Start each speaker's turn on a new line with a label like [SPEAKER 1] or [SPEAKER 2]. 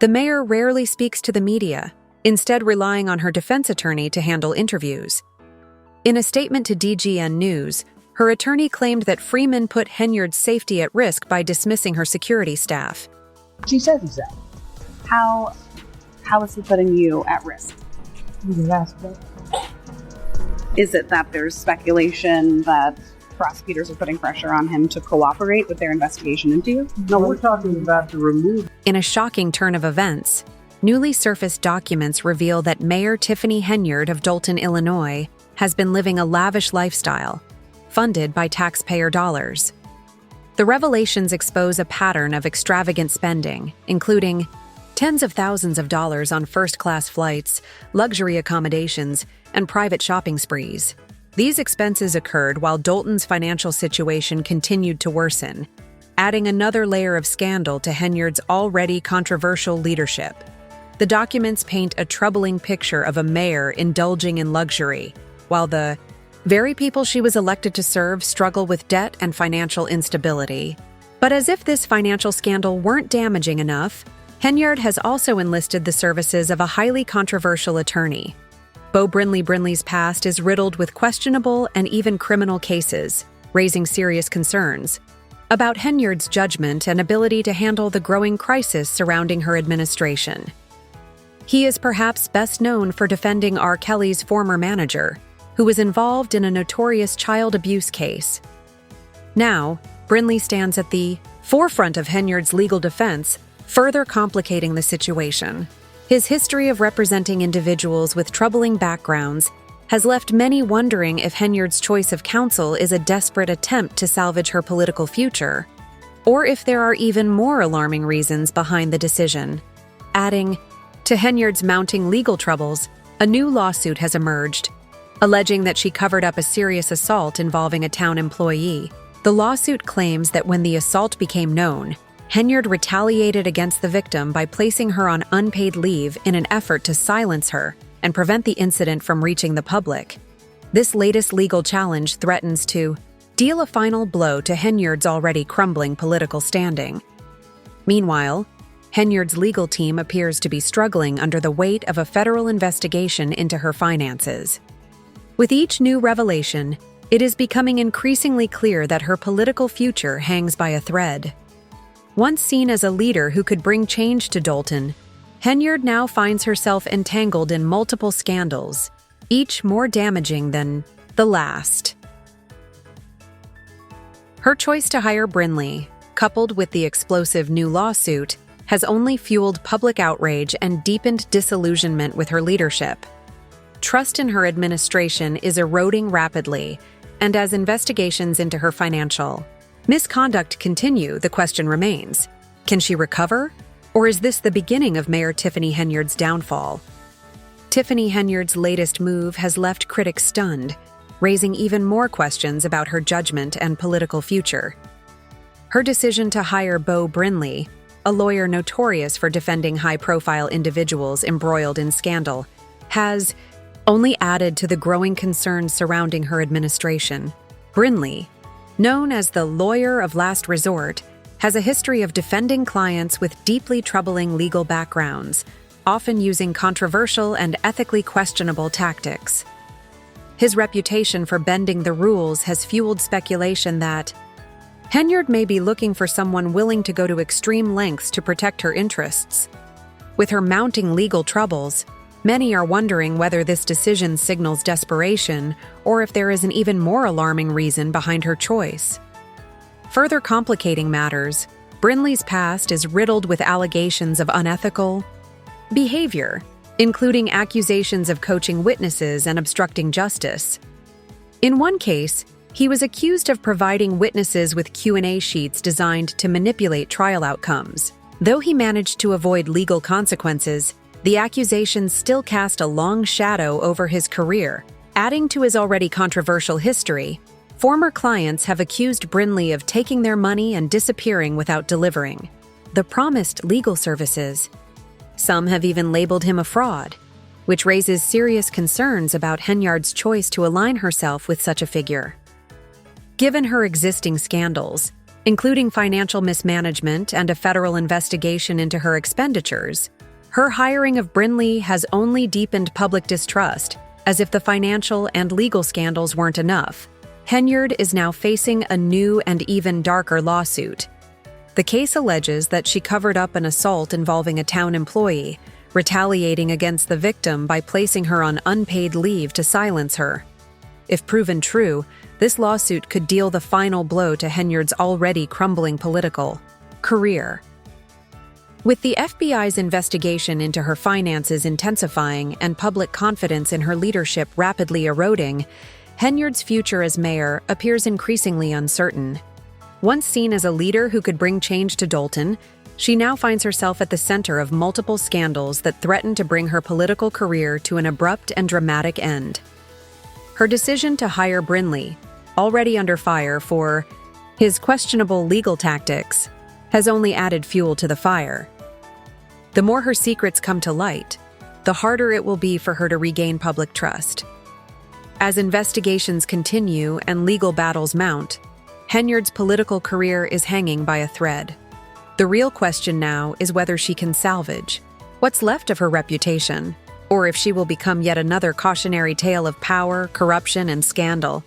[SPEAKER 1] The mayor rarely speaks to the media, instead relying on her defense attorney to handle interviews. In a statement to DGN News, her attorney claimed that Freeman put Henyard's safety at risk by dismissing her security staff.
[SPEAKER 2] She says that.
[SPEAKER 3] How is he putting you at risk?
[SPEAKER 2] You can ask that.
[SPEAKER 3] Is it that there's speculation that prosecutors are putting pressure on him to cooperate with their investigation into you?
[SPEAKER 2] No, we're talking about the removal.
[SPEAKER 1] In a shocking turn of events, newly surfaced documents reveal that Mayor Tiffany Henyard of Dolton, Illinois, has been living a lavish lifestyle, funded by taxpayer dollars. The revelations expose a pattern of extravagant spending, including tens of thousands of dollars on first-class flights, luxury accommodations, and private shopping sprees. These expenses occurred while Dolton's financial situation continued to worsen, adding another layer of scandal to Henyard's already controversial leadership. The documents paint a troubling picture of a mayor indulging in luxury, while the very people she was elected to serve struggle with debt and financial instability. But as if this financial scandal weren't damaging enough, Henyard has also enlisted the services of a highly controversial attorney. Beau Brinley's past is riddled with questionable and even criminal cases, raising serious concerns about Henyard's judgment and ability to handle the growing crisis surrounding her administration. He is perhaps best known for defending R. Kelly's former manager, who was involved in a notorious child abuse case. Now, Brinley stands at the forefront of Henyard's legal defense, further complicating the situation. His history of representing individuals with troubling backgrounds has left many wondering if Henyard's choice of counsel is a desperate attempt to salvage her political future, or if there are even more alarming reasons behind the decision. Adding to Henyard's mounting legal troubles, a new lawsuit has emerged, alleging that she covered up a serious assault involving a town employee. The lawsuit claims that when the assault became known, Henyard retaliated against the victim by placing her on unpaid leave in an effort to silence her and prevent the incident from reaching the public. This latest legal challenge threatens to deal a final blow to Henyard's already crumbling political standing. Meanwhile, Henyard's legal team appears to be struggling under the weight of a federal investigation into her finances. With each new revelation, it is becoming increasingly clear that her political future hangs by a thread. Once seen as a leader who could bring change to Dolton, Henyard now finds herself entangled in multiple scandals, each more damaging than the last. Her choice to hire Brinley, coupled with the explosive new lawsuit, has only fueled public outrage and deepened disillusionment with her leadership. Trust in her administration is eroding rapidly, and as investigations into her financial misconduct continue, the question remains: can she recover? Or is this the beginning of Mayor Tiffany Henyard's downfall? Tiffany Henyard's latest move has left critics stunned, raising even more questions about her judgment and political future. Her decision to hire Beau Brinley, a lawyer notorious for defending high-profile individuals embroiled in scandal, has only added to the growing concerns surrounding her administration. Brinley, known as the lawyer of last resort, has a history of defending clients with deeply troubling legal backgrounds, often using controversial and ethically questionable tactics. His reputation for bending the rules has fueled speculation that Henyard may be looking for someone willing to go to extreme lengths to protect her interests. With her mounting legal troubles, many are wondering whether this decision signals desperation or if there is an even more alarming reason behind her choice. Further complicating matters, Brinley's past is riddled with allegations of unethical behavior, including accusations of coaching witnesses and obstructing justice. In one case, he was accused of providing witnesses with Q&A sheets designed to manipulate trial outcomes. Though he managed to avoid legal consequences, the accusations still cast a long shadow over his career. Adding to his already controversial history, former clients have accused Brinley of taking their money and disappearing without delivering the promised legal services. Some have even labeled him a fraud, which raises serious concerns about Henyard's choice to align herself with such a figure. Given her existing scandals, including financial mismanagement and a federal investigation into her expenditures, her hiring of Brinley has only deepened public distrust, as if the financial and legal scandals weren't enough. Henyard is now facing a new and even darker lawsuit. The case alleges that she covered up an assault involving a town employee, retaliating against the victim by placing her on unpaid leave to silence her. If proven true, this lawsuit could deal the final blow to Henyard's already crumbling political career. With the FBI's investigation into her finances intensifying and public confidence in her leadership rapidly eroding, Henyard's future as mayor appears increasingly uncertain. Once seen as a leader who could bring change to Dolton, she now finds herself at the center of multiple scandals that threaten to bring her political career to an abrupt and dramatic end. Her decision to hire Brinley, already under fire for his questionable legal tactics, has only added fuel to the fire. The more her secrets come to light, the harder it will be for her to regain public trust. As investigations continue and legal battles mount, Henyard's political career is hanging by a thread. The real question now is whether she can salvage what's left of her reputation, or if she will become yet another cautionary tale of power, corruption, and scandal.